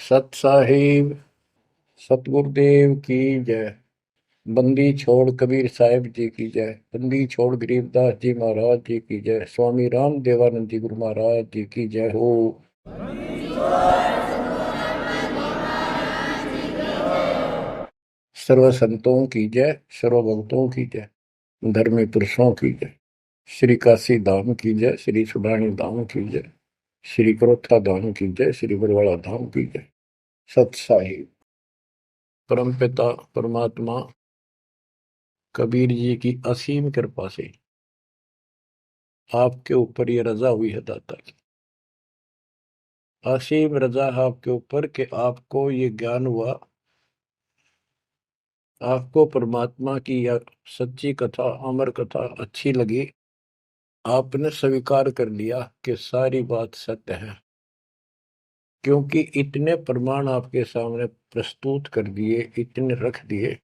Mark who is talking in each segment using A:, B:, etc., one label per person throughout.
A: सत साहिब सतगुरुदेव की जय। बंदी छोड़ कबीर साहिब जी की जय। बंदी छोड़ गरीबदास जी महाराज जी की जय। स्वामी राम देवानंद जी गुरु महाराज जी की जय हो। सर्व संतों की जय, सर्व भक्तों की जय, धर्मी पुरुषों की जय। श्री काशी धाम की जय, श्री सुडानी धाम की जय, श्री करोथा धाम की जय, श्री बरवाड़ा धाम की जय। सत साहिब परमपिता परमात्मा कबीर जी की असीम कृपा से आपके ऊपर ये रजा हुई है दाता की। असीम रजा है आपके ऊपर कि आपको ये ज्ञान हुआ, आपको परमात्मा की यह सच्ची कथा, अमर कथा अच्छी लगी। आपने स्वीकार कर लिया कि सारी बात सत्य है, क्योंकि इतने प्रमाण आपके सामने प्रस्तुत कर दिए, इतने रख दिए,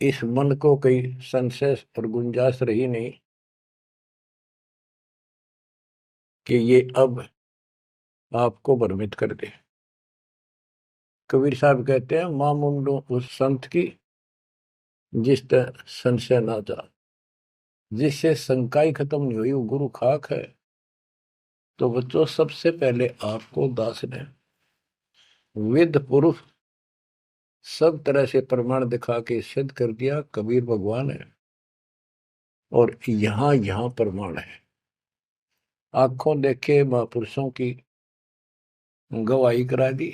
A: इस मन को कोई संशय और गुंजाइश रही नहीं कि ये अब आपको भ्रमित कर दे। कबीर साहब कहते हैं, मां मुंडो उस संत की जिस तरह संशय ना जा, जिससे शंका ही खत्म नहीं हुई, वो गुरु खाक है। तो बच्चों, सबसे पहले आपको दास ने वेद पुरुष सब तरह से प्रमाण दिखा के सिद्ध कर दिया कबीर भगवान है। और यहां यहां प्रमाण है, आंखों देखे महापुरुषों की गवाही करा दी।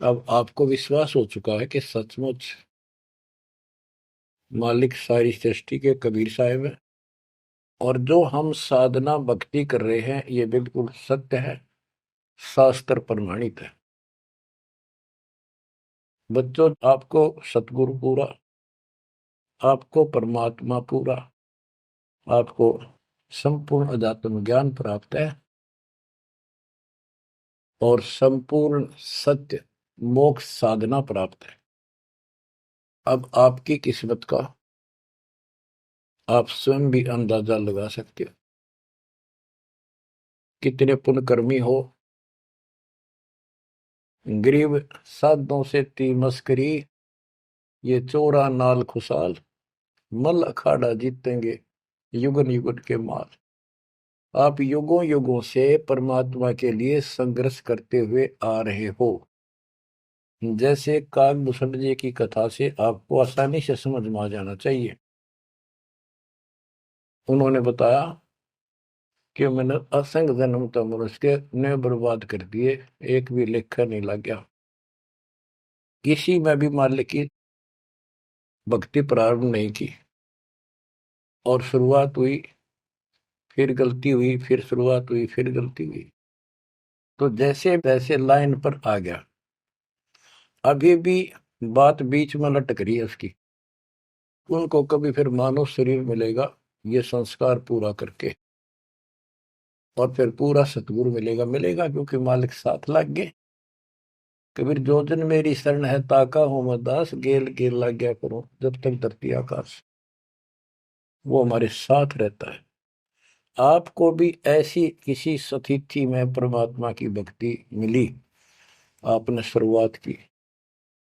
A: अब आपको विश्वास हो चुका है कि सचमुच मालिक सारी सृष्टि के कबीर साहिब है, और जो हम साधना भक्ति कर रहे हैं ये बिल्कुल सत्य है, शास्त्र प्रमाणित है। बच्चों, आपको सतगुरु पूरा, आपको परमात्मा पूरा, आपको संपूर्ण अध्यात्म ज्ञान प्राप्त है, और संपूर्ण सत्य मोक्ष साधना प्राप्त है। अब आपकी किस्मत का आप स्वयं भी अंदाजा लगा सकते हो। कितने पुण्यकर्मी हो, गरीब साधों से ती मस्करी, ये चोरा नाल खुशाल, मल अखाड़ा जीतेंगे युगन युगन के माल। आप युगों युगों से परमात्मा के लिए संघर्ष करते हुए आ रहे हो। जैसे काकभूषण जी की कथा से आपको आसानी से समझ में आ जाना चाहिए। उन्होंने बताया कि मैंने असंख्य जन्म तो मनुष्य के ने बर्बाद कर दिए, एक भी लेखा नहीं लग गया। किसी में भी मालिक की भक्ति प्रारंभ नहीं की, और शुरुआत हुई, फिर गलती हुई, फिर शुरुआत हुई, फिर गलती हुई, तो जैसे तैसे लाइन पर आ गया। अभी भी बात बीच में लटक रही है उसकी। उनको कभी फिर मानव शरीर मिलेगा ये संस्कार पूरा करके, और फिर पूरा सतगुरु मिलेगा। मिलेगा क्योंकि मालिक साथ लग गए। कबीर जो जन मेरी शरण है ताका हूं मैं दास, गेल गेल लग गया करो जब तक धरती आकाश। वो हमारे साथ रहता है। आपको भी ऐसी किसी स्थिति में परमात्मा की भक्ति मिली, आपने शुरुआत की,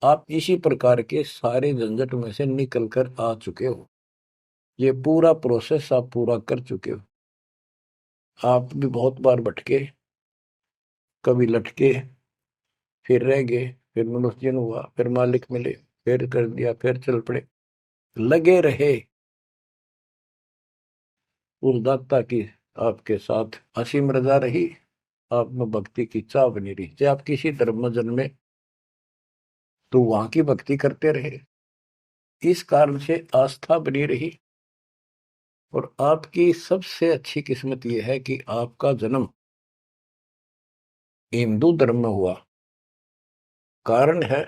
A: आप इसी प्रकार के सारे झंझट में से निकल कर आ चुके हो। ये पूरा प्रोसेस आप पूरा कर चुके हो। आप भी बहुत बार भटके, कभी लटके, फिर रह गए, फिर मनुष्य जन्म हुआ, फिर मालिक मिले, फिर कर दिया, फिर चल पड़े, लगे रहे। उस दाता की आपके साथ असीम रजा रही, आप में भक्ति की चाह बनी रही। चाहे आप किसी धर्म में जन्मे तो वहां की भक्ति करते रहे, इस कारण से आस्था बनी रही। और आपकी सबसे अच्छी किस्मत यह है कि आपका जन्म हिंदू धर्म में हुआ। कारण है,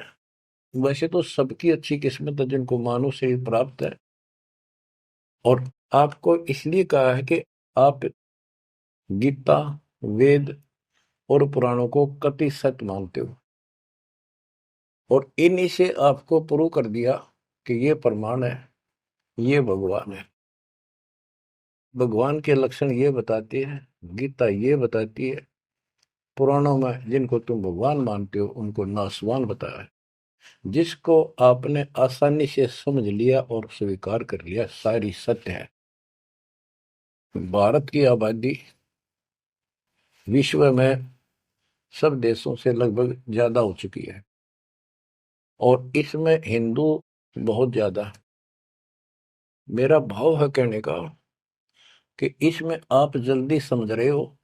A: वैसे तो सबकी अच्छी किस्मत है जिनको मानव शरीर प्राप्त है, और आपको इसलिए कहा है कि आप गीता, वेद और पुराणों को कति सत्य मानते हो, और इन्हीं से आपको प्रूव कर दिया कि ये प्रमाण है, ये भगवान है। भगवान के लक्षण ये बताते हैं, गीता ये बताती है, पुराणों में जिनको तुम भगवान मानते हो उनको नासवान बताया है। जिसको आपने आसानी से समझ लिया और स्वीकार कर लिया, सारी सत्य है। भारत की आबादी विश्व में सब देशों से लगभग ज्यादा हो चुकी है और इसमें हिंदू बहुत ज्यादा है। मेरा भाव है कहने का कि इसमें आप जल्दी समझ रहे हो।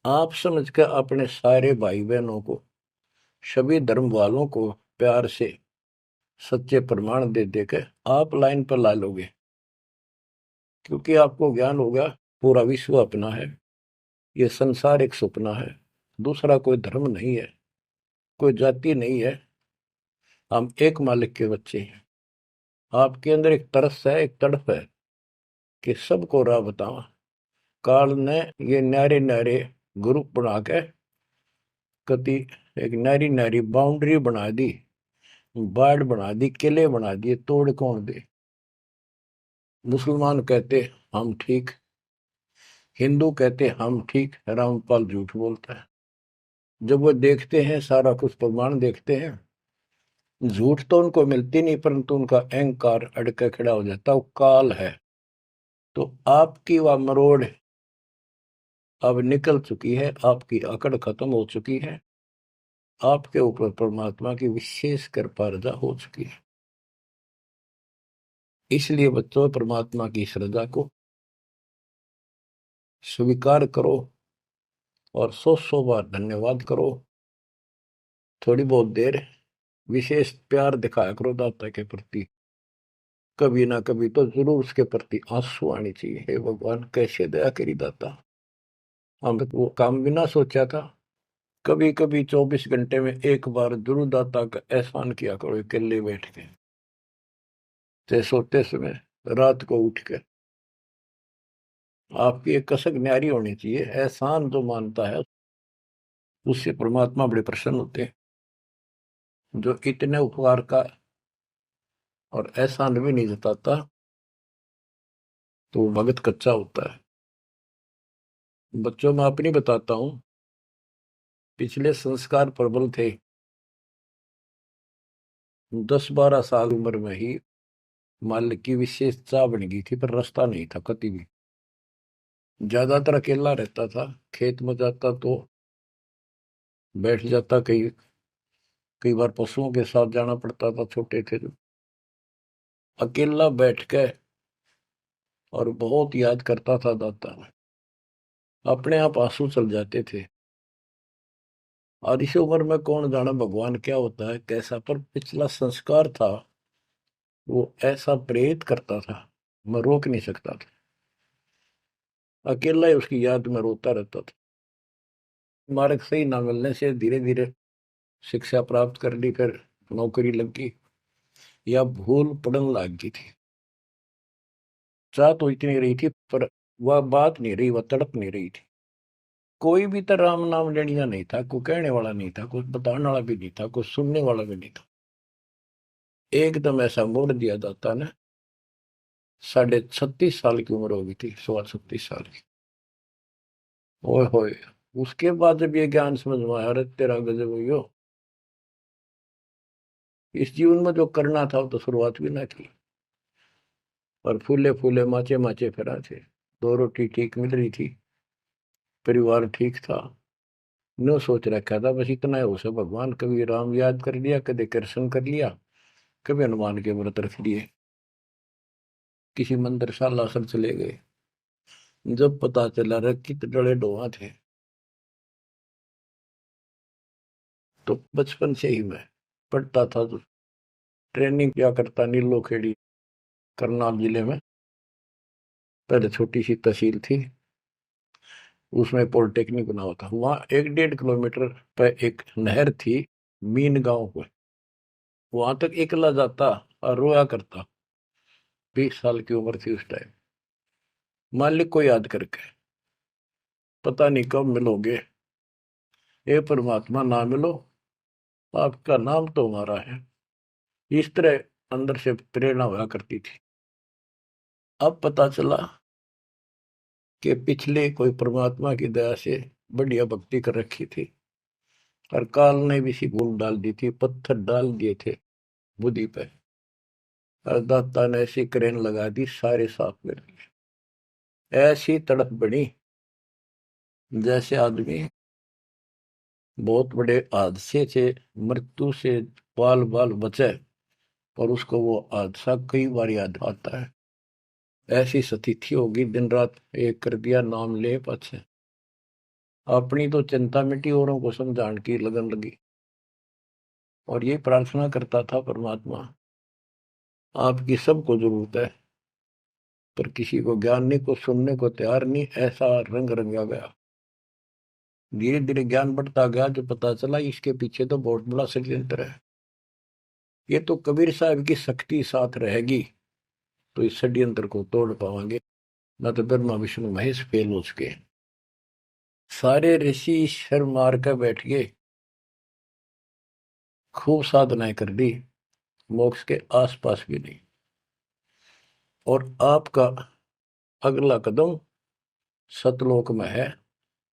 A: आप समझ कर अपने सारे भाई बहनों को, सभी धर्म वालों को प्यार से सच्चे प्रमाण दे देकर आप लाइन पर ला लोगे, क्योंकि आपको ज्ञान होगा पूरा विश्व अपना है, ये संसार एक सपना है, दूसरा कोई धर्म नहीं है, कोई जाति नहीं है, हम एक मालिक के बच्चे हैं। आपके अंदर एक तरस है, एक तड़प है कि सबको राह बतावा। काल ने ये न्यारे न्यारे ग्रुप बना के कति एक नारी नारी बाउंड्री बना दी, बाढ़ बना दी, किले बना दिए, तोड़ कौन दे। मुसलमान कहते हम ठीक, हिंदू कहते हम ठीक, रामपाल झूठ बोलता है। जब वो देखते हैं सारा कुछ प्रमाण देखते हैं, झूठ तो उनको मिलती नहीं, परंतु उनका अहंकार अड़के खड़ा हो जाता, वो काल है। तो आपकी वह मरोड़ अब निकल चुकी है, आपकी अकड़ खत्म हो चुकी है, आपके ऊपर परमात्मा की विशेष कृपा रजा हो चुकी है। इसलिए बच्चों, परमात्मा की श्रद्धा को स्वीकार करो और 100 बार धन्यवाद करो। थोड़ी बहुत देर विशेष प्यार दिखाया करो दाता के प्रति, कभी ना कभी तो जरूर उसके प्रति आंसू आनी चाहिए। हे भगवान, कैसे दया करी दाता, हम वो काम बिना सोचा था। कभी कभी 24 घंटे में एक बार जरूर दाता का एहसान किया करो, अकेले बैठ के, चाहे सोते समय, रात को उठ के। आपकी एक कसक न्यारी होनी चाहिए। एहसान जो मानता है उससे परमात्मा बड़े प्रसन्न होते हैं। जो इतने उपकार का और एहसान भी नहीं जताता तो वो भगत कच्चा होता है। बच्चों में अपनी बताता हूं, पिछले संस्कार प्रबल थे। 10-12 साल उम्र में ही मालिक की विशेष चाह बन गई थी, पर रास्ता नहीं था कति भी। ज्यादातर अकेला रहता था, खेत में जाता तो बैठ जाता, कई बार पशुओं के साथ जाना पड़ता था, छोटे थे जो। अकेला बैठ के और बहुत याद करता था दाता, अपने आप आंसू चल जाते थे। और इस उम्र में कौन जाना भगवान क्या होता है कैसा, पर पिछला संस्कार था वो ऐसा प्रेरित करता था, मैं रोक नहीं सकता था। अकेला ही उसकी याद में रोता रहता था। मार्ग सही ना मिलने से धीरे धीरे शिक्षा प्राप्त कर ली, फिर नौकरी लग गई, या भूल पड़न लग गई थी। चाह तो इतनी रही थी, पर वह बात नहीं रही, वह तड़प नहीं रही थी। कोई भी तो राम नाम लेनिया नहीं था, कोई कहने वाला नहीं था, कुछ बताने वाला भी नहीं था, कुछ सुनने वाला भी नहीं था। एकदम ऐसा मोड़ दिया दाता ने। 36.5 साल की उम्र हो गई थी, 36.5 साल की। ओए होए, उसके बाद जब ये ज्ञान समझ में आया, अरे तेरा गजब हुई, इस जीवन में जो करना था वो तो शुरुआत भी ना की। और फूले फूले माचे माचे फिरा थे, 2 रोटी ठीक मिल रही थी, परिवार ठीक था। नो सोच रखा था बस इतना है उसे, भगवान कभी राम याद कर लिया, कभी कृष्ण कर लिया, कभी हनुमान के व्रत रख लिए, किसी मंदिर सालासर चले गए। जब पता चला रे कित डले डोहा थे, तो बचपन से ही मैं पढ़ता था, तो ट्रेनिंग क्या करता नीलो खेड़ी, करनाल जिले में। पहले छोटी सी तहसील थी, उसमें पॉलिटेक्निक बना हुआ था। वहाँ 1-1.5 किलोमीटर पर एक नहर थी, मीन गांव को। वहां तक एकला जाता और रोया करता। 20 साल की उम्र थी उस टाइम। मालिक को याद करके, पता नहीं कब मिलोगे, हे परमात्मा ना मिलो, आपका नाम तो हमारा है। इस तरह अंदर से प्रेरणा हुआ करती थी। अब पता चला कि पिछले कोई परमात्मा की दया से बढ़िया भक्ति कर रखी थी, और काल ने भी सी भूल डाल दी थी, पत्थर डाल दिए थे बुद्धि पे, और दाता ने ऐसी क्रेन लगा दी, सारे साफ कर दिए। ऐसी तड़प बनी जैसे आदमी बहुत बड़े हादसे से, मृत्यु से बाल बाल बचे, और उसको वो हादसा कई बार याद आता है। ऐसी स्थिति होगी, दिन रात एक कर दिया, नाम ले पाछे। अपनी तो चिंता मिटी, औरों को समझाने की लगन लगी। और ये प्रार्थना करता था, परमात्मा आपकी सबको जरूरत है, पर किसी को ज्ञान नहीं, को सुनने को तैयार नहीं। ऐसा रंग रंगा गया, धीरे धीरे ज्ञान बढ़ता गया, जो पता चला इसके पीछे तो बहुत बड़ा षड्यंत्र है। ये तो कबीर साहब की शक्ति साथ रहेगी तो इस षड्यंत्र को तोड़ पाएंगे, न तो ब्रह्मा विष्णु महेश फेल हो चुके। सारे ऋषि शर मार कर बैठ गए, खूब साधनाएं कर दी, मोक्ष के आसपास भी नहीं। और आपका अगला कदम सतलोक में है,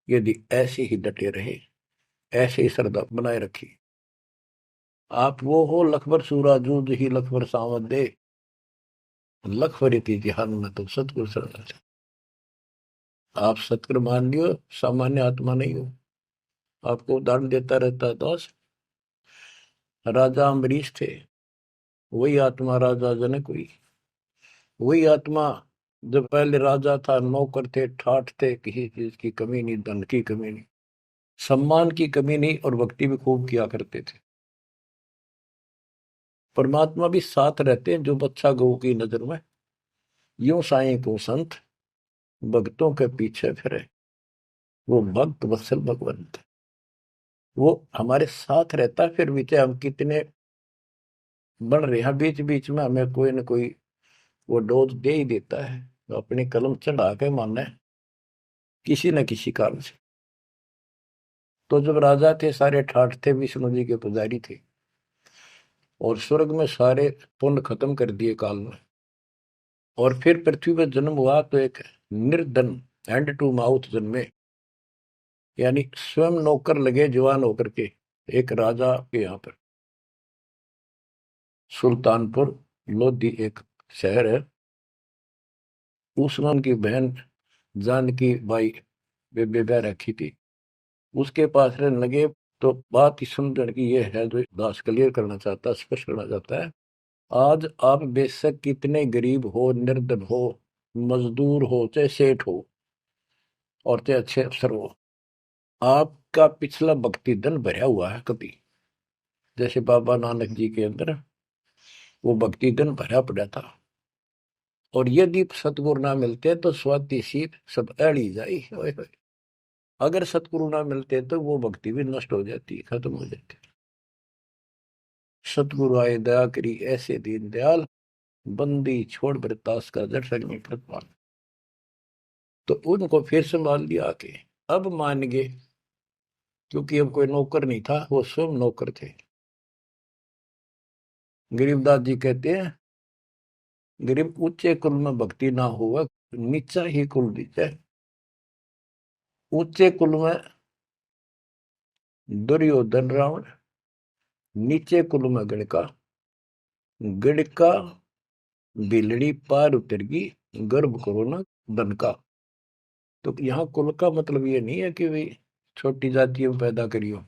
A: यदि ऐसे ही डटे रहे, ऐसे ही श्रद्धा बनाए रखी। आप वो हो लखबर सूरा जूझ ही लखबर सावत दे, लखबर इति जिहान में तो सतगुरु शरण। आप सतगुरु मान लियो, सामान्य आत्मा नहीं हो। आपको उदाहरण देता रहता है दास। राजा अम्बरीश थे, वही आत्मा राजा जनक हुई। वही आत्मा जब पहले राजा था, नौकर थे, ठाठ थे, किसी चीज की कमी नहीं, धन की कमी नहीं, सम्मान की कमी नहीं, और भक्ति भी खूब किया करते थे। परमात्मा भी साथ रहते हैं जो बच्चा गऊ की नजर में, यूं साईं को संत भक्तों के पीछे फिरे, वो भक्त वत्सल भगवंत। वो हमारे साथ रहता है, फिर भी चाहे हम कितने बढ़ रहे हैं, बीच बीच में हमें कोई ना कोई वो डोज दे ही देता है, तो अपनी कलम चढ़ा के माने किसी न किसी कारण से। तो जब राजा थे, सारे ठाठ थे, विष्णु जी के पुजारी थे, और स्वर्ग में सारे पुण्य खत्म कर दिए काल में, और फिर पृथ्वी पर जन्म हुआ तो एक निर्धन हैंड टू माउथ जन्मे, यानी स्वयं नौकर लगे जवान होकर के एक राजा के यहाँ पर। सुल्तानपुर लोधी एक शहर है, उसमें उनकी बहन जानकी बाई बेबे रखी थी, उसके पास रहने लगे। तो बात इस समझने की ये है, जो दास क्लियर करना चाहता है, स्पष्ट करना चाहता है। आज आप बेशक कितने गरीब हो, निर्धन हो, मजदूर हो, चाहे सेठ हो, और चाहे अच्छे अफसर हो, आपका पिछला भक्ति धन भरा हुआ है कभी। जैसे बाबा नानक जी के अंदर वो भक्ति धन भरा पड़ा था, और यदि सतगुरु ना मिलते तो स्वाति सी सब अड़ी जाई। अगर सतगुरु ना मिलते तो वो भक्ति भी नष्ट हो जाती, खत्म हो जाती। सतगुरु आए दया करी ऐसे दीन दयाल, बंदी छोड़ बरतास का जड़ संग प्रतिपाल। तो उनको फिर संभाल लिया आके, अब मान गए, क्योंकि अब कोई नौकर नहीं था, वो स्वयं नौकर थे। गरीबदास जी कहते हैं, गरीब ऊंचे कुल में भक्ति ना हुआ, नीचा ही कुल दीजिए। ऊंचे कुल में दुर्योधन रावण, नीचे कुल में गणका, गणका बिलड़ी पार उतर गई, गर्भ करो ना धन का। तो यहाँ कुल का मतलब ये नहीं है कि भाई छोटी जातियों में पैदा करियो।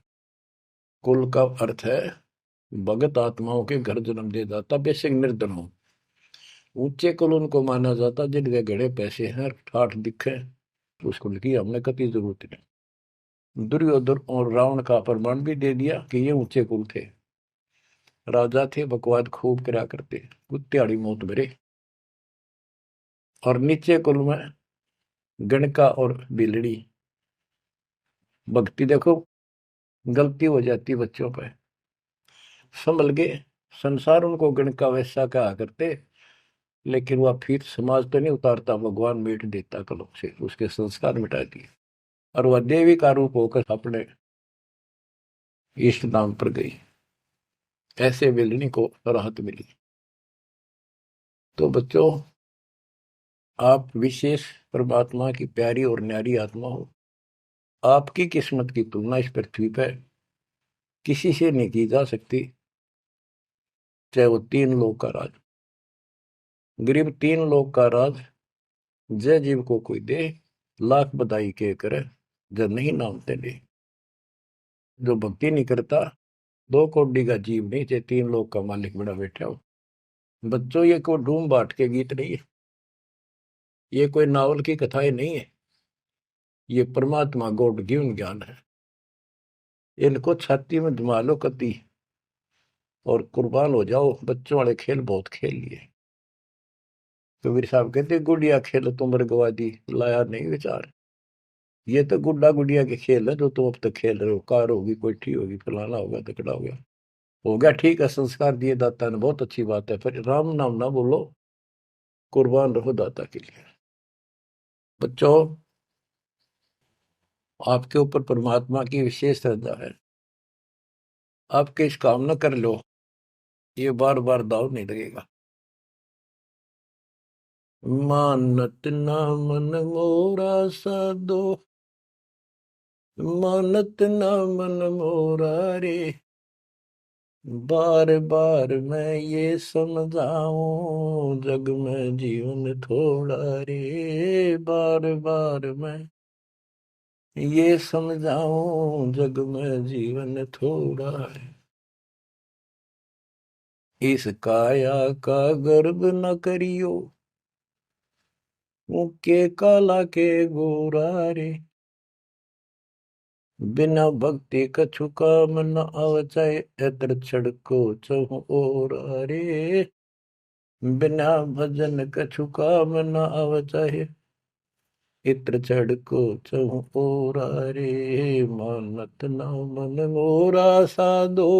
A: कुल का अर्थ है भगत आत्माओं के घर जन्म दे जाता, बेसिक निर्धन हो। ऊंचे कुल उनको माना जाता जिनके घड़े पैसे हैं, ठाठ दिखे, तो उसको लिखी हमने कति जरूरत नहीं। दुर्योधन और रावण का प्रमाण भी दे दिया कि ये ऊंचे कुल थे, राजा थे, बकवाद खूब करा करते, कुत्याड़ी मौत भरे। और नीचे कुल में गणका और बिलड़ी, भक्ति देखो गलती हो जाती बच्चों पे, संभल गए। संसार उनको गणका वैसा कहा करते, लेकिन वह फिर समाज तो नहीं उतारता, भगवान मिट देता कलों से, उसके संस्कार मिटा दिए, और वह देवी का रूप होकर अपने इष्ट धाम पर गई। ऐसे बिलनी को राहत मिली। तो बच्चों, आप विशेष परमात्मा की प्यारी और न्यारी आत्मा हो, आपकी किस्मत की तुलना इस पृथ्वी पर किसी से नहीं की जा सकती, चाहे वो तीन लोग का राज। गरीब तीन लोग का राज जय जीव को कोई दे, लाख बधाई के करे, जब नहीं नामते ले। जो भक्ति नहीं करता, दो कौड़ी का जीव नहीं, चाहे तीन लोग का मालिक बड़ा बैठा हो। बच्चों, ये कोई डूम बाट के गीत नहीं है, ये कोई नावल की कथाएं नहीं है, ये परमात्मा गॉड गिवन ज्ञान है। इनको छाती में जमा लो कति और कुर्बान हो जाओ। बच्चों वाले खेल बहुत खेल लिए। कबीर साहब कहते गुड़िया खेल तुम गवा दी, लाया नहीं विचार। ये तो गुड्डा गुड़िया के खेल है जो तुम अब तक खेल रहे हो। कार होगी, कोठी होगी, फलाना होगा, तकड़ा हो गया ठीक है। संस्कार दिए दाता ने, बहुत अच्छी बात है, फिर राम नाम ना बोलो, कुर्बान रहो दाता के लिए। बच्चों, आपके ऊपर परमात्मा की विशेष श्रद्धा है। आपके इस काम न कर लो, ये बार बार दाव नहीं लगेगा। मानत ना मन मोरा साधो, मानत ना मन मोरा रे। बार बार मैं ये समझाऊं, जग में जीवन थोड़ा रे। बार बार मैं ये समझाऊं, जग में जीवन थोड़ा है। इस काया का गर्व न करियो, मुके काला के गोरा रे। बिना भक्ति कछु काम न आवचाए, एतर छड़को चहु और रे। बिना भजन कछु काम न आवचाए, इत्र छड़को चहु और रे। मानत न मन मोरा साधो,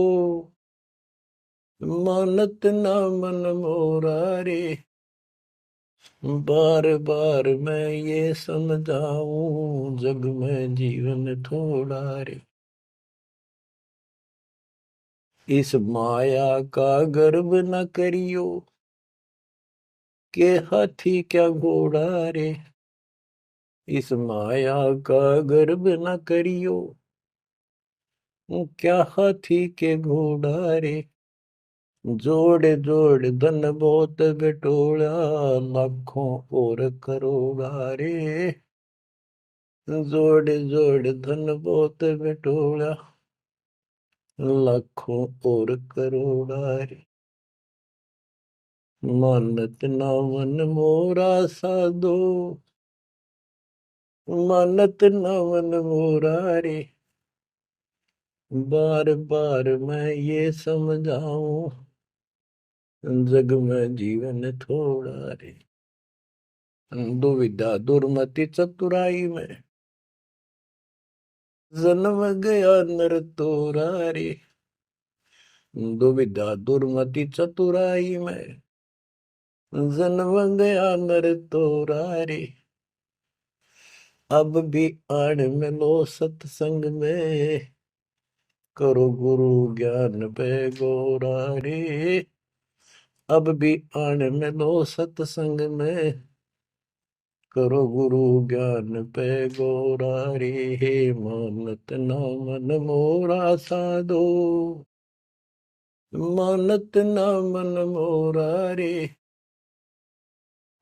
A: मानत न मन मोरा रे। बार बार मैं ये समझाऊं, जग में जीवन थोड़ा रे। इस माया का गर्व न करियो, के हाथी क्या घोड़ा रे। इस माया का गर्व न करियो, क्या हाथी के घोड़ा रे। जोड़ जोड़ धन बहुत बिटोड़ा, लाखों और करोड़ा रे। जोड़ जोड़ धन बहुत बिटोड़ा, लाखों और करोड़ा रे। मानत ना मन मोरा साधो, मानत ना मन मोरा रे। बार बार मैं ये समझाऊं, जग में जीवन थोड़ा रे। दुविधा दुर्मति चतुराई में, जन्म गया नर तोरा रे। दुविधा दुर्मति चतुराई में, जन्म गया नर तोरा रे। अब भी आड़ मिलो सत्संग में, करो गुरु ज्ञान पे गोरा रे। अब भी आड़ मिलो सत्संग में, करो गुरु ज्ञान पे गोरा रे। मानत ना मन मोरा साधो, मानत ना मन मोरा रे।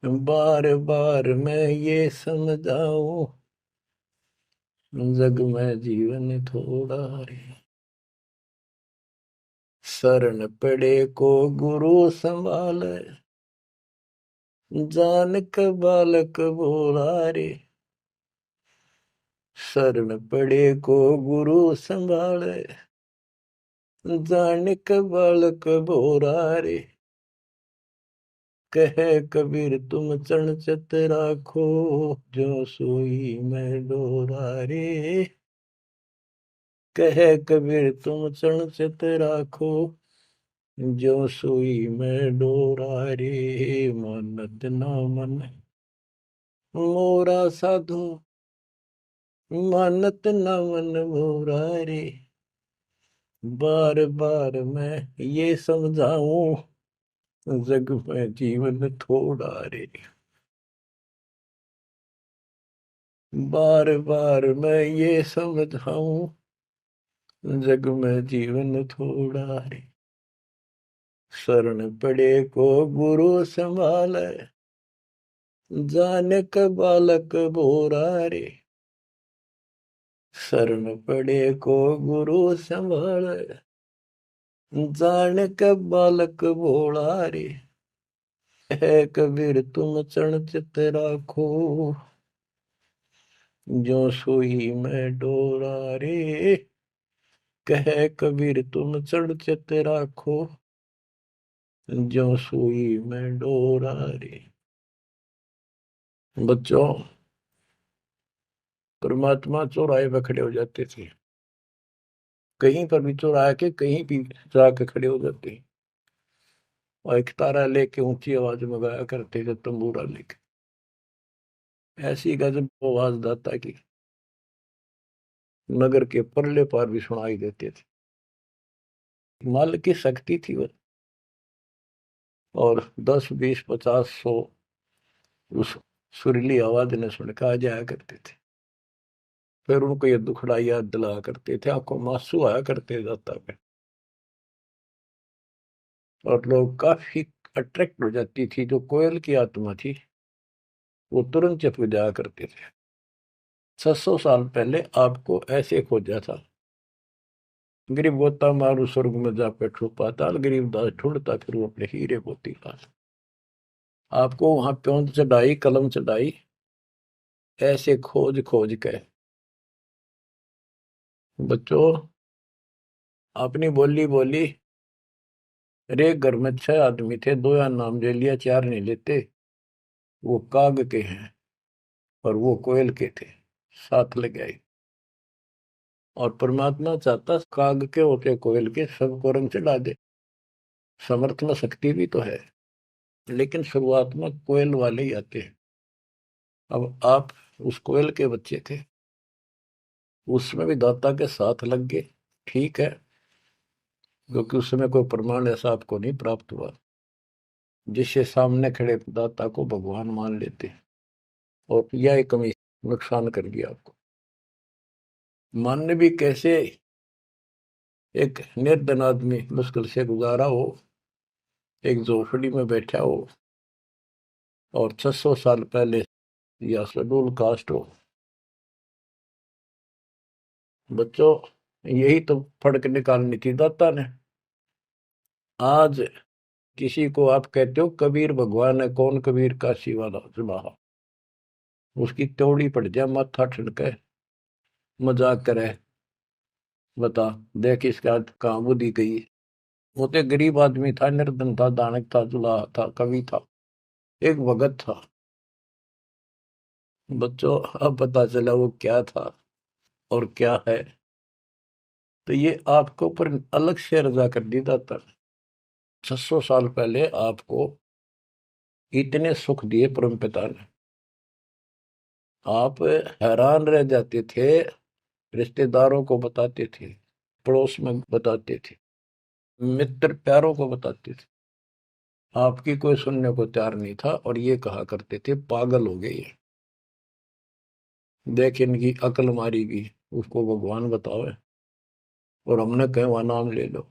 A: बार बार मैं ये समझाऊं, जग में जीवन थोड़ा रे। शरण पड़े को गुरु संभाले, जान क बालक बोला रे। शरण पड़े को गुरु संभाले, जान क बालक बोरा रे। कहे कबीर तुम चरण चित राखो, जो सोई मैं डोरा रे। कहे कबीर तुम चरण चित राखो, जो सोई मैं डोरा रे। मानत ना मन मोरा साधो, मानत न मन मोरा रे। बार बार मैं ये समझाऊं, जग में जीवन थोड़ा रे। बार बार मैं ये समझाऊं, जग में जीवन थोड़ा रे, शरण पड़े को गुरु संभाले, जाने का बालक बोरा रे, शरण पड़े को गुरु संभाले, जाने का बालक भोला रे, है कबीर तुम चरण चित राखो, जो सोई में डोरा रे, कहे कबीर तुम चढ़ चित राखो, जो सुई में डोरा रे। बच्चों, परमात्मा चौराहे पे खड़े हो जाते थे, कहीं पर भी चौराहे के कहीं भी जाके खड़े हो जाते, और एक तारा लेके ऊंची आवाज में गाया करते थे, तंबूरा लेके, ऐसी गजब आवाज दाता की नगर के परले पार भी सुनाई देते थे। मालिक की शक्ति थी वो, और 10 20 50 100 उस सुरीली आवाज ने सुन के आ जाया करते थे। फिर उनको ये दुखड़ा याद दिलाया करते थे, आंखों में आंसू आया करते दाता पे, और लोग काफी अट्रैक्ट हो जाती थी। जो कोयल की आत्मा थी वो तुरंत चुप जाया करते थे। 600 साल पहले आपको ऐसे खोजा था, गरीब गोता मारू स्वर्ग में जा बैठो पाताल, गरीब दास ढूंढता फिर वो अपने हीरे मोती पास। आपको वहां प्योंद चढ़ाई, कलम चढ़ाई, ऐसे खोज खोज के। बच्चों, अपनी बोली बोली, रे घर में 6 आदमी थे, 2 या नाम ले लिया, 4 नहीं लेते, वो काग के हैं और वो कोयल के थे, साथ लग आए। और परमात्मा चाहता काग के होते कोयल के सबको रंग चढ़ा दे। समर्थ में शक्ति भी तो है, लेकिन शुरुआत में कोयल वाले ही आते हैं। अब आप उस कोयल के बच्चे थे, उसमें भी दाता के साथ लग गए, ठीक है, क्योंकि उस समय कोई प्रमाण ऐसा आपको नहीं प्राप्त हुआ जिससे सामने खड़े दाता को भगवान मान लेते, और यह कमी नुकसान कर गया आपको। मानने भी कैसे, एक निर्धन आदमी मुश्किल से गुजारा हो, एक झोपड़ी में बैठा हो, और 600 साल पहले या शेड्यूल कास्ट हो। बच्चों, यही तो फर्क निकालनी थी दाता ने। आज किसी को आप कहते हो कबीर भगवान है, कौन कबीर काशी वाला जुलाहा, उसकी त्योड़ी पड़ जाए, माथा ठनके, मजाक करे, बता देख इसका कहाँ बुद्धि गई। वो तो गरीब आदमी था, निर्धन था, दानक था, जुलाहा था, कवि था, एक भगत था। बच्चों, अब पता चला वो क्या था और क्या है। तो ये आपको ऊपर अलग से रजा कर दी दाता। 600 साल पहले आपको इतने सुख दिए परम पिता ने, आप हैरान रह जाते थे, रिश्तेदारों को बताते थे, पड़ोस में बताते थे, मित्र प्यारों को बताते थे, आपकी कोई सुनने को तैयार नहीं था, और ये कहा करते थे पागल हो गए ये, देख इनकी अकल मारी गई, उसको भगवान बतावे, और हमने कहे वह नाम ले लो।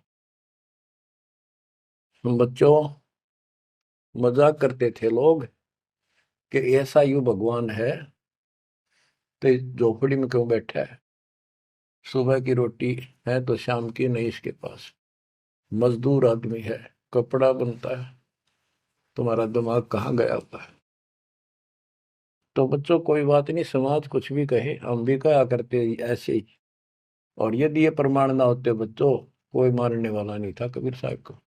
A: बच्चों, मजाक करते थे लोग कि ऐसा यू भगवान है तो इस झोपड़ी में क्यों बैठा है, सुबह की रोटी है तो शाम की नहीं इसके पास, मजदूर आदमी है, कपड़ा बनता है, तुम्हारा दिमाग कहाँ गया हुआ है। तो बच्चों, कोई बात नहीं, समाज कुछ भी कहे, हम भी कहा करते ऐसे ही। और यदि ये प्रमाण ना होते बच्चों, कोई मारने वाला नहीं था कबीर साहब को,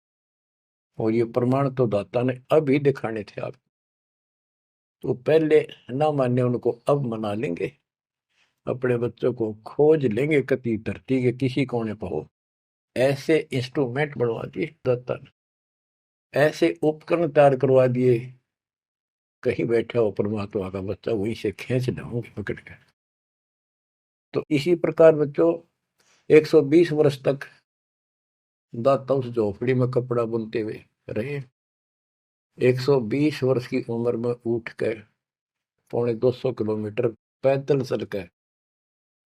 A: और ये प्रमाण तो दाता ने अभी दिखाने थे आप। तो पहले ना माने उनको, अब मना लेंगे, अपने बच्चों को खोज लेंगे कति धरती के किसी कोने पर हो, ऐसे इंस्ट्रूमेंट बनवा दिए दाता ने, ऐसे उपकरण तैयार करवा दिए, कहीं बैठा हो परमात्मा का बच्चा वहीं से खींच लाऊंगे पकड़ के। तो इसी प्रकार बच्चों, 120 वर्ष तक दाता उस झोपड़ी में कपड़ा बुनते हुए रहे। 120 वर्ष की उम्र में उठ कर 250 किलोमीटर पैदल चल कर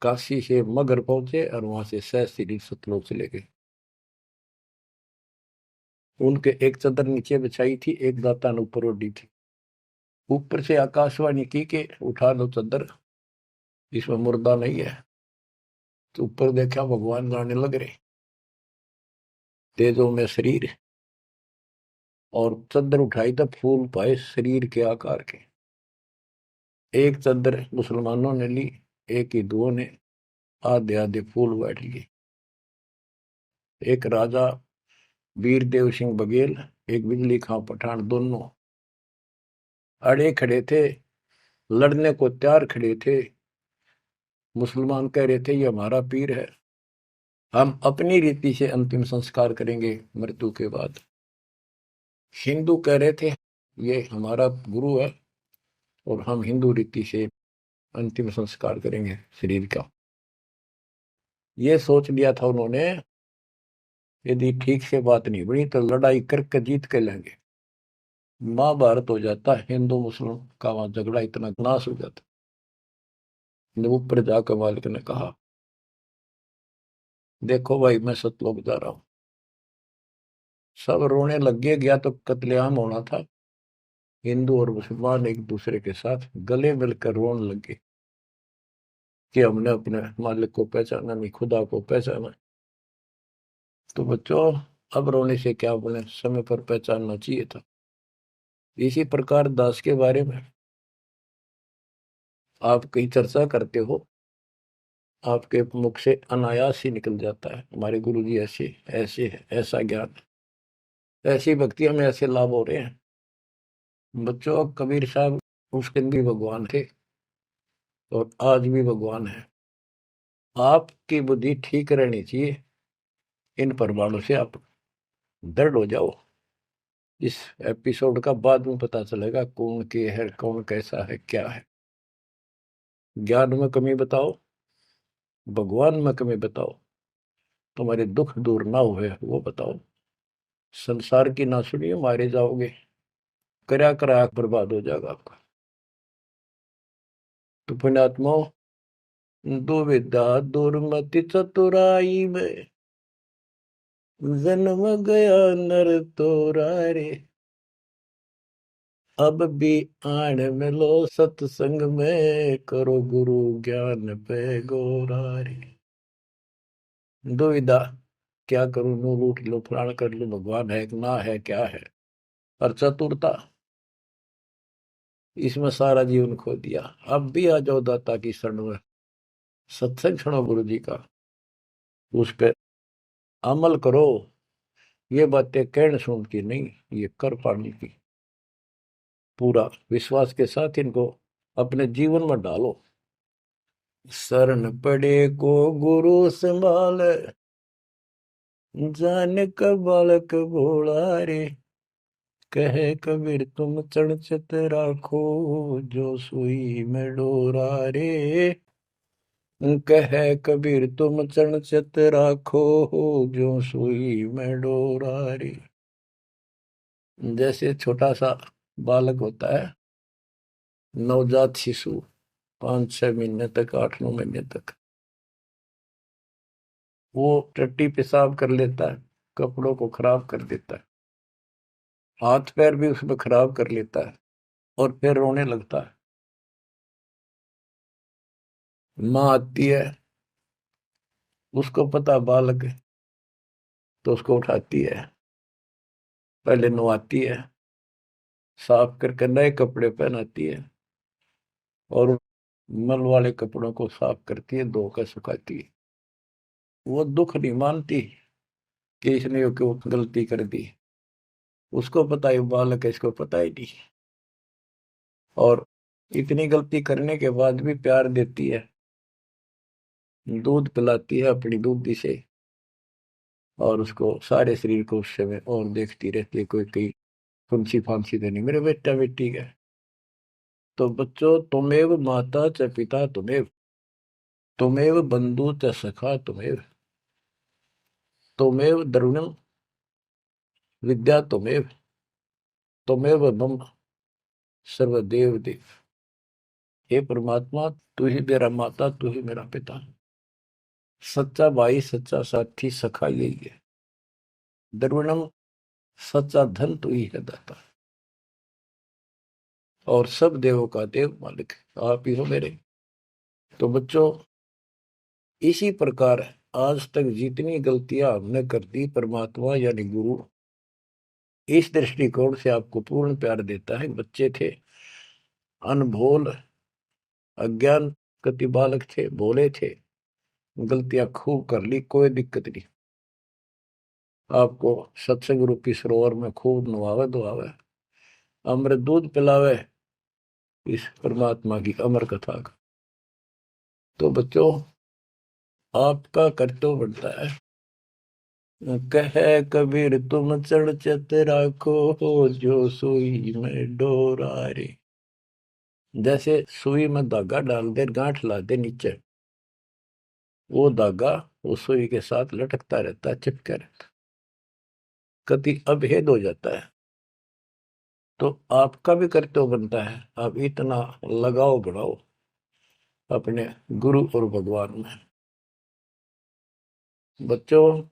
A: काशी से मगर पहुंचे और वहां से सहस्त्री सतलोक चले गए। उनके एक चादर नीचे बिछाई थी, एक दाता ने ऊपर ओढ़ी थी। ऊपर से आकाशवाणी की कि उठा लो चादर, इसमें मुर्दा नहीं है। तो ऊपर देखा भगवान जाने लग रहे, तेजों में शरीर, और चादर उठाई तो फूल पाए शरीर के आकार के। एक चादर मुसलमानों ने ली, एक हिंदुओं ने, आधे आधे फूल बैठ लिए। एक राजा वीर देव सिंह बघेल, एक बिजली खां पठान, दोनों अड़े खड़े थे, लड़ने को तैयार खड़े थे। मुसलमान कह रहे थे ये हमारा पीर है, हम अपनी रीति से अंतिम संस्कार करेंगे मृत्यु के बाद। हिंदू कह रहे थे ये हमारा गुरु है और हम हिंदू रीति से अंतिम संस्कार करेंगे शरीर का। ये सोच लिया था उन्होंने, यदि ठीक से बात नहीं बनी तो लड़ाई करके जीत के लेंगे। महाभारत हो जाता, हिंदू मुस्लिम का वहां झगड़ा इतना नाश हो जाता। ऊपर जाकर मालिक ने कहा देखो भाई मैं सतलोक जा रहा हूं। सब रोने लग गए, गया तो कत्लेआम होना था। हिंदू और मुसलमान एक दूसरे के साथ गले मिलकर रोने लगे कि हमने अपने मालिक को पहचाना नहीं, खुदा को पहचाना। तो बच्चों अब रोने से क्या बोले, समय पर पहचानना चाहिए था। इसी प्रकार दास के बारे में आप कहीं चर्चा करते हो, आपके मुख से अनायास ही निकल जाता है हमारे गुरु जी ऐसे ऐसे है, ऐसा ज्ञान, ऐसी भक्ति हमें ऐसे लाभ हो रहे हैं। बच्चों कबीर साहब उस दिन भी भगवान थे और आज भी भगवान है। आपकी बुद्धि ठीक रहनी चाहिए, इन प्रमाणों से आप दृढ़ हो जाओ। इस एपिसोड का बाद में पता चलेगा कौन के है, कौन कैसा है, क्या है। ज्ञान में कमी बताओ, भगवान में कमी बताओ, तुम्हारे दुख दूर ना हुए वो बताओ। संसार की ना सुनिए, मारे जाओगे, करया करा बर्बाद हो जाएगा आपका। तो पुण्यात्मा, दुविधा दुर्मति चतुराई में जन्म गया नर तोरा रे। अब भी आण मिलो सत्संग में, करो गुरु ज्ञान पे गोरा रे। दुविधा, क्या करूं, नू रूठ लो, फलाण कर लो, भगवान है कि ना है, क्या है। और चतुरता, इसमें सारा जीवन खो दिया। अब भी आ जाओ दाता की शरण में, सत्संग सुनो गुरु जी का, उस पर अमल करो। ये बातें कहने सुन की नहीं, ये कर पाने की। पूरा विश्वास के साथ इनको अपने जीवन में डालो। शरण पड़े को गुरु संभाल, जान का बालक भोला रे। कहे कबीर तुम चढ़ राखो, जो सुई में डोरा रे। कहे कबीर तुम चढ़ राखो, जो सुई में डोरा रे। जैसे छोटा सा बालक होता है, नवजात शिशु, 5-6 महीने तक, 8-9 महीने तक, वो टट्टी पेशाब कर लेता है, कपड़ों को खराब कर देता है, हाथ पैर भी उसमें खराब कर लेता है और फिर रोने लगता है। माँ आती है, उसको पता बालक है, तो उसको उठाती है, पहले नहलाती है, साफ करके नए कपड़े पहनाती है और मल वाले कपड़ों को साफ करती है, धोकर सुखाती है। वो दुख नहीं मानती कि इसने क्यों गलती कर दी, उसको पता है बालक है, इसको पता ही नहीं। और इतनी गलती करने के बाद भी प्यार देती है, दूध पिलाती है अपनी दूधी से, और उसको सारे शरीर को उससे में और देखती रहती है, कोई कहीं फुंसी फांसी तो नहीं, मेरे बेटा बेटी है। तो बच्चों, तुमेव माता च पिता तुमेव, तुमेव बंधु च सखा तुमेव, तुमेव द्रविणम विद्या तुमेव, तुमेव मम सर्वदेव देव। हे परमात्मा, तू ही मेरा माता, तू ही मेरा पिता, सच्चा भाई, सच्चा साथी, सखा यही है। द्रविणम, सच्चा धन तू ही है दाता, और सब देवों का देव मालिक आप ही हो मेरे। तो बच्चों, इसी प्रकार आज तक जितनी गलतियां हमने कर दी, परमात्मा यानी गुरु इस दृष्टिकोण से आपको पूर्ण प्यार देता है। बच्चे थे, अनभोल, अज्ञान, कति बालक थे, भोले थे, गलतियां खूब कर ली, कोई दिक्कत नहीं। आपको सत्संग रूपी सरोवर में खूब नवावे धोआवे, अमृत दूध पिलावे इस परमात्मा की अमर कथा का। तो बच्चों, आपका कर्तव्य बनता है, कहे कबीर तुम चढ़ चत राखो, जो सुई में डोरा रे। जैसे सुई में धागा डाल दे, गांठ ला दे नीचे, वो धागा उस सुई के साथ लटकता रहता है, चिपका रहता है, कति अभेद हो जाता है। तो आपका भी कर्तव्य बनता है, आप इतना लगाव बढ़ाओ अपने गुरु और भगवान में। बच्चों,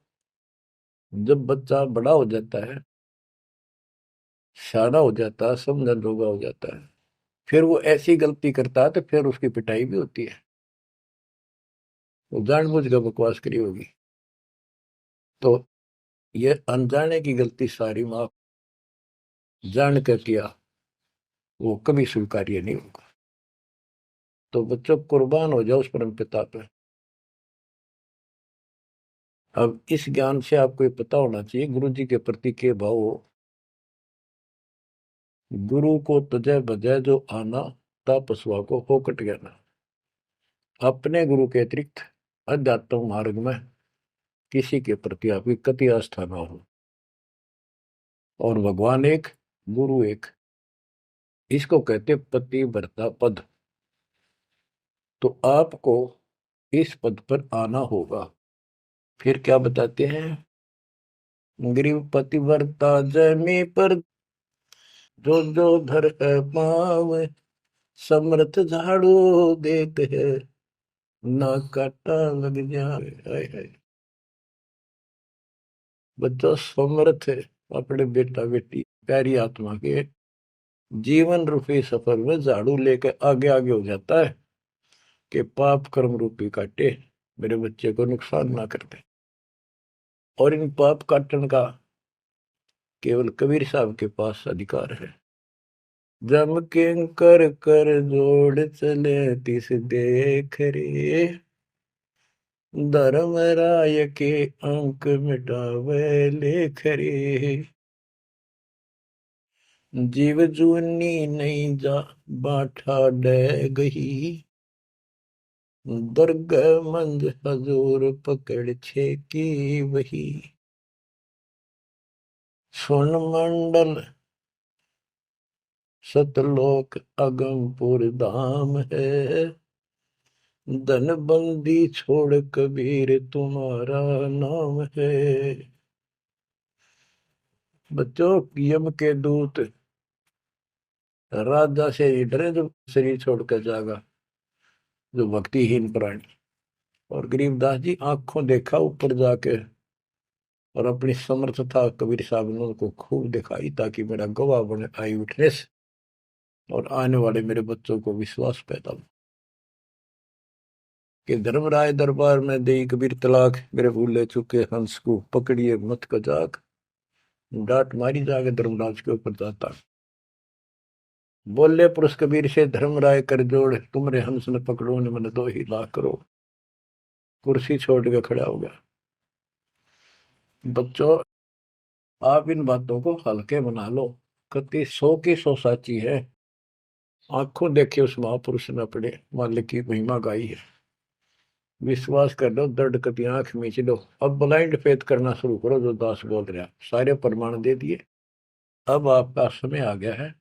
A: जब बच्चा बड़ा हो जाता है, सियाना हो जाता है, समझन जोगा हो जाता है, फिर वो ऐसी गलती करता है तो फिर उसकी पिटाई भी होती है। वो जानबूझ कर बकवास करी होगी, तो ये अनजाने की गलती सारी माफ, जान कर किया वो कभी स्वीकार्य नहीं होगा। तो बच्चों, कुर्बान हो जाओ उस परम पिता पे। अब इस ज्ञान से आपको ये पता होना चाहिए गुरु जी के प्रति के भाव हो। गुरु को तजय बजय जो आना, तापसवा को फोकट ज्ञाना। अपने गुरु के अतिरिक्त अध्यात्म मार्ग में किसी के प्रति आपकी कति आस्था ना हो। और भगवान एक, गुरु एक, इसको कहते पतिव्रता पद। तो आपको इस पद पर आना होगा। फिर क्या बताते हैं, गरीब पतिव्रता जमी पर, जो जो धर है पाव, समर्थ झाड़ू देते है, ना काटा लग जाए। हाय हाय। बच्चों, समर्थ है अपने बेटा बेटी प्यारी आत्मा के जीवन रूपी सफर में झाड़ू लेके आगे आगे हो जाता है कि पाप कर्म रूपी काटे मेरे बच्चे को नुकसान ना करते। और इन पाप काटने का केवल कबीर साहब के पास अधिकार है। जम के कर कर जोड़ चले तिस देख रे, धर्म राय के अंक मिटावे लेख रे। जीव जूनी नहीं जा बाठा डे गही, दुर्ग मंद हजूर पकड़ छे की वही। सुन मंडल सतलोक अगमपुर धाम है, धन बंदी छोड़ कबीर तुम्हारा नाम है। बच्चों, यम के दूत राजा से डरे जो शरीर छोड़कर जागा, जो भक्तिहीन प्राणी। और गरीबदास जी आंखों देखा ऊपर जाके, और अपनी समर्थता कबीर साहब ने उनको खूब दिखाई, ताकि मेरा गवाह बने आई विटनेस, और आने वाले मेरे बच्चों को विश्वास पैदा हो कि धर्मराय दरबार में दे कबीर तलाक, मेरे भूले चुके हंस को पकड़िए मत कजाक, डांट मारी जाके धर्मराज के ऊपर जाता। बोले पुरुष कबीर से धर्मराय कर जोड़, तुमरे हंस न पकड़ो ने मन 2 लाख करो। कुर्सी छोड़ के खड़ा हो गया। बच्चों, आप इन बातों को हल्के बना लो, कति 100 की 100 साची है। आंखों देखे उस महापुरुष ने अपने मालिक की महिमा गाई है। विश्वास कर लो, दर्द कति आंख मीच लो। अब ब्लाइंड फेथ करना शुरू करो, जो दास बोल रहा, सारे प्रमाण दे दिए। अब आपका समय आ गया है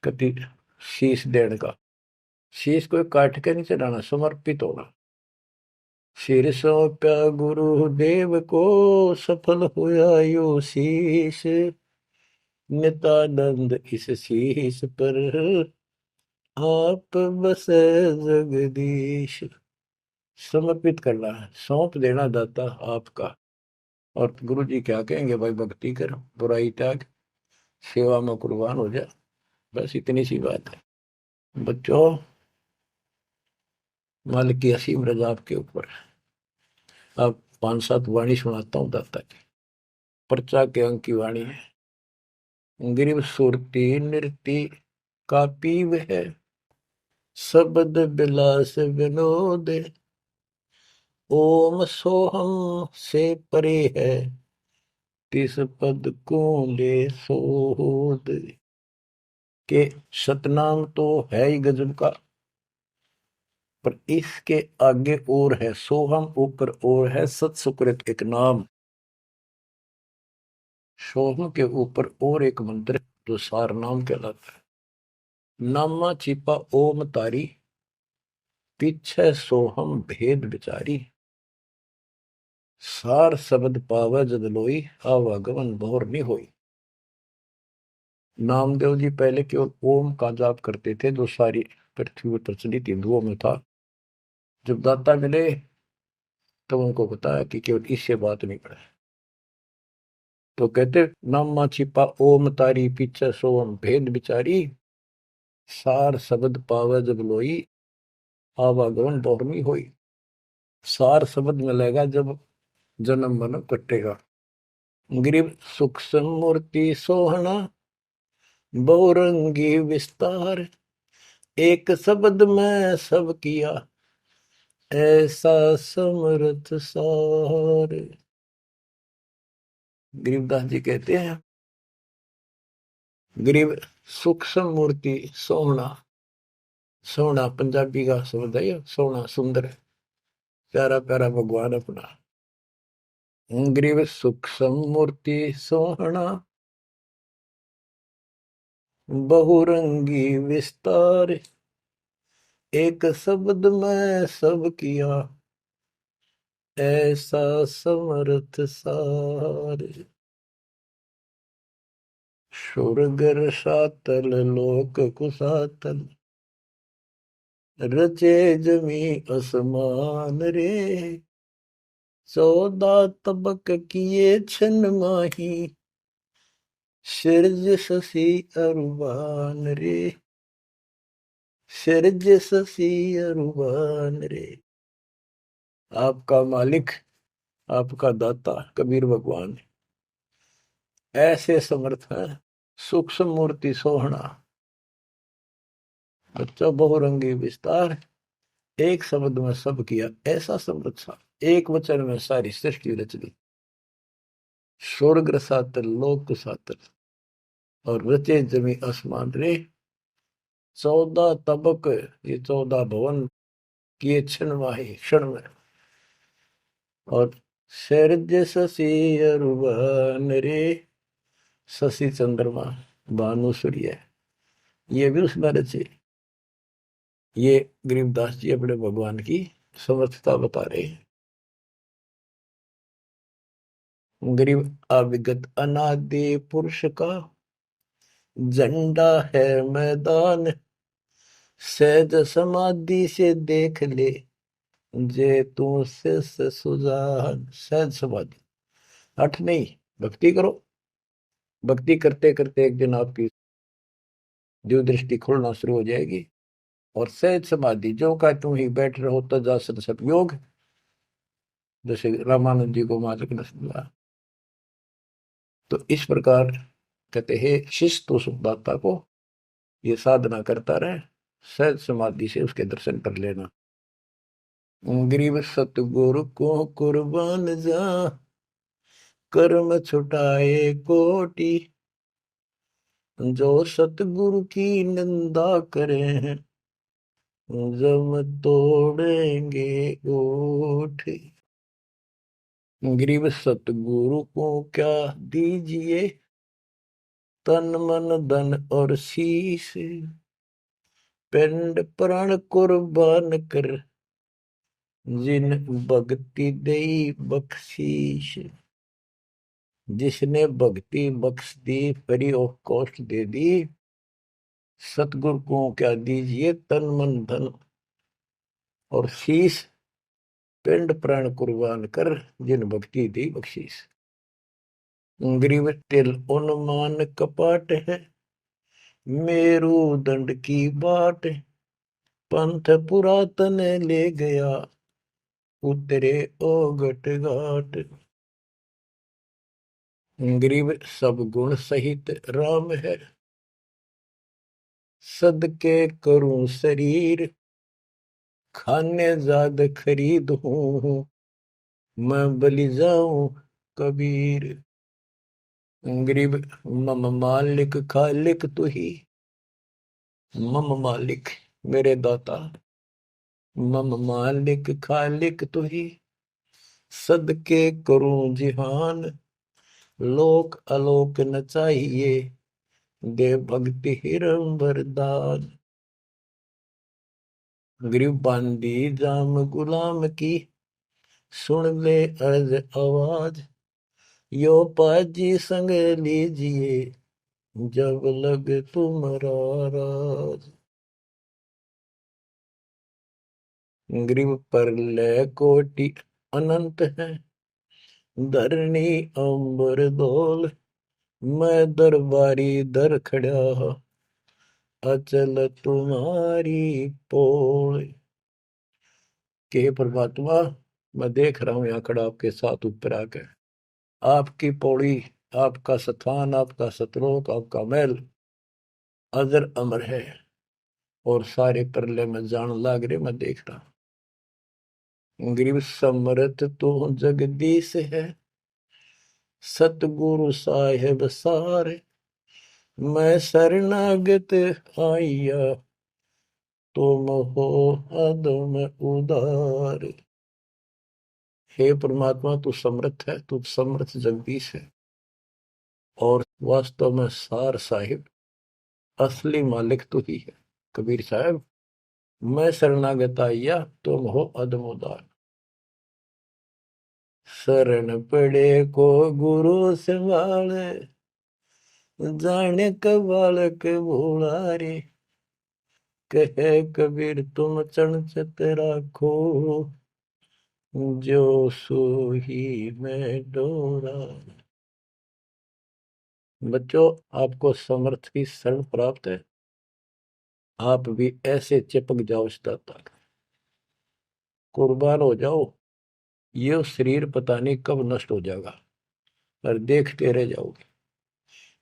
A: कति शीश देने का। शीश को काट के नहीं चढ़ाना, समर्पित होना। सिर सौंप्या गुरुदेव को, सफल हुआ यो शीश, नित्यानंद इस शीश पर आप बसे जगदीश। समर्पित करना है, सौंप देना दाता आपका। और गुरु जी क्या कहेंगे, भाई भक्ति कर, बुराई त्याग, सेवा में कुर्बान हो जा। बस इतनी सी बात है बच्चों। मालिक की असीम रजा आपके ऊपर। अब 5-7 वाणी सुनाता हूँ दाता की। पर्चा के अंक की वाणी है। गिरिव सुरती नृति का पीव है, शब्द बिलास विनोद। ओम सोहम से परे है, तिस पद को ले सोद। के सतनाम तो है ही गजब का, पर इसके आगे और है सोहम, ऊपर और है सत सुकृत एक नाम। सोहम के ऊपर और एक मंत्र जो सार नाम कहलाता है। नामा छिपा ओम तारी, पीछे सोहम भेद विचारी। सार शब्द पावे जद लोई, आवागमन भोर नहीं होई। नामदेव जी पहले केवल ओम का जाप करते थे, जो सारी पृथ्वी पर प्रचलित हिंदुओं में था। जब दाता मिले तब उनको बताया कि केवल इससे बात नहीं पड़े। तो कहते नामा छिपा ओम तारी, पीछे सोम भेद विचारी। सार शब्द पावे जब लोई, आवागमन बहुरमी होई। सार शब्द मिलेगा जब जन्म मन कटेगा। गिरिव सुख समूर्ति सोहना, बहुरंगी विस्तार। एक शब्द में सब किया, ऐसा समर्थ सार। गरीबदास जी कहते हैं, गरीब सूक्ष्म मूर्ति सोहना। सोहना पंजाबी का शब्द है, सोहना सुंदर, प्यारा प्यारा भगवान अपना। गरीब सूक्ष्म मूर्ति सोहना, बहुरंगी विस्तार। एक शब्द में सब किया, ऐसा समर्थ सार। सुरगर सातल लोक कुसातल, रचे जमी असमान रे। 14 तबक किए छन माही, सिरज शशि अरुबान रे। सिरज शशि अरुबान रे। आपका मालिक, आपका दाता कबीर भगवान ऐसे समर्थ है। सूक्ष्म मूर्ति सोहना, बच्चा बहुरंगी विस्तार। एक शब्द में सब किया, ऐसा समर्थ सा। एक वचन में सारी सृष्टि रच दी। स्वर्ग सातल लोक सातल, और रचे जमी आसमान रे। 14 तबक, ये 14 भवन किए क्षण वाही, क्षण में। और सैरज शशि अरुबन रे। शशि चंद्रमा, भानु सूर्य, ये भी उसमें रचे। ये गरीबदास जी अपने भगवान की समर्थता बता रहे हैं। गरीब अविगत अनादि पुरुष का, झंडा है मैदान। सहज समाधि से देख ले, जे तू से सुजान। सहज समाधि, हठ नहीं, भक्ति करो। भक्ति करते करते एक दिन आपकी दिव्य दृष्टि खुलना शुरू हो जाएगी। और सहज समाधि, जो का तुम ही बैठ रहो तजासर सब योग, जैसे रामानंद जी को मालिक ने समझा। तो इस प्रकार कहते हैं शिष्य तो सुखदाता को ये साधना करता रहे, सहज समाधि से उसके दर्शन कर लेना। गरीब सतगुरु को कुर्बान जा, कर्म छुटाए कोटि। जो सतगुरु की निंदा करे हैं, जम तोड़ेंगे ओठ। गरीब सतगुरु को क्या दीजिए, तन मन धन और शीश। पिंड प्राण कुर्बान कर, जिन भक्ति दई बख्शीश। जिसने भक्ति बख्श दी, फ्री ऑफ कॉस्ट दे दी, सतगुरु को क्या दीजिए तन मन धन और शीश, पिंड प्राण कुर्बान कर जिन भक्ति दी बख्शीस। ग्रीव तिल उन्मान कपाट है, मेरू दंड की बाट, पंथ पुरातन ले गया, उतरे ओगट घाट। ग्रीव सब गुण सहित राम है, सदके करूं शरीर, खाने जाद खरीद हूं, मैं बलि जाऊं कबीर। ग्रीब मम मालिक खालिक तू ही, मम मालिक मेरे दाता, मम मालिक खालिक तू ही, सदके करूं जिहान, लोक अलोक न चाहिए, दे भक्ति हिरम वरदान। ग्रीव बांधी जाम गुलाम की, सुन ले अर्ज आवाज, यो पाजी संग लीजिए, जब लग तुम्हारा राज। ग्रीव पर ले कोटि अनंत है, धरणी अंबर धोल, मैं दरबारी दर खड़ा, अचल तुम्हारी पोल। के परमात्मा, मैं देख रहा हूं यहाँ खड़ा आपके साथ ऊपर आकर, आपकी पौड़ी, आपका स्थान, आपका सतलोक, आपका महल अजर अमर है, और सारे परले में जान लाग रहे, मैं देख रहा हूं। ग्रीव समरथ तो जगदीश है, सतगुरु साहेब सारे, मैं शरणागत आइया, तुम हो अदम उदार। हे परमात्मा, तू समर्थ है, तू समर्थ जगदीश है, और वास्तव में सार साहिब असली मालिक तू ही है। कबीर साहब, मैं शरणागत आइया, तुम हो अदम उदार। शरण पड़े को गुरु संभाले, जाने का बालक भोला रे, कहे कबीर तुम चरण चित राखो, जो सोही में डोरा। बच्चों, आपको समर्थ की शरण प्राप्त है, आप भी ऐसे चिपक जाओ इस दाता, कुर्बान हो जाओ। ये शरीर पता नहीं कब नष्ट हो जाएगा, पर देखते रह जाओगे।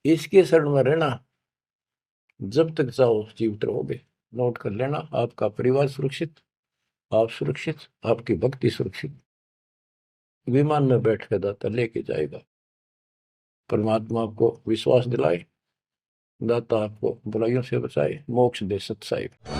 A: इसके शरण में रहना, जब तक चाहो जीवित रहोगे। नोट कर लेना, आपका परिवार सुरक्षित, आप सुरक्षित, आपकी भक्ति सुरक्षित। विमान में बैठ कर दाता लेके जाएगा। परमात्मा आपको विश्वास दिलाए, दाता आपको बुराइयों से बचाए, मोक्ष दे सत साहिब।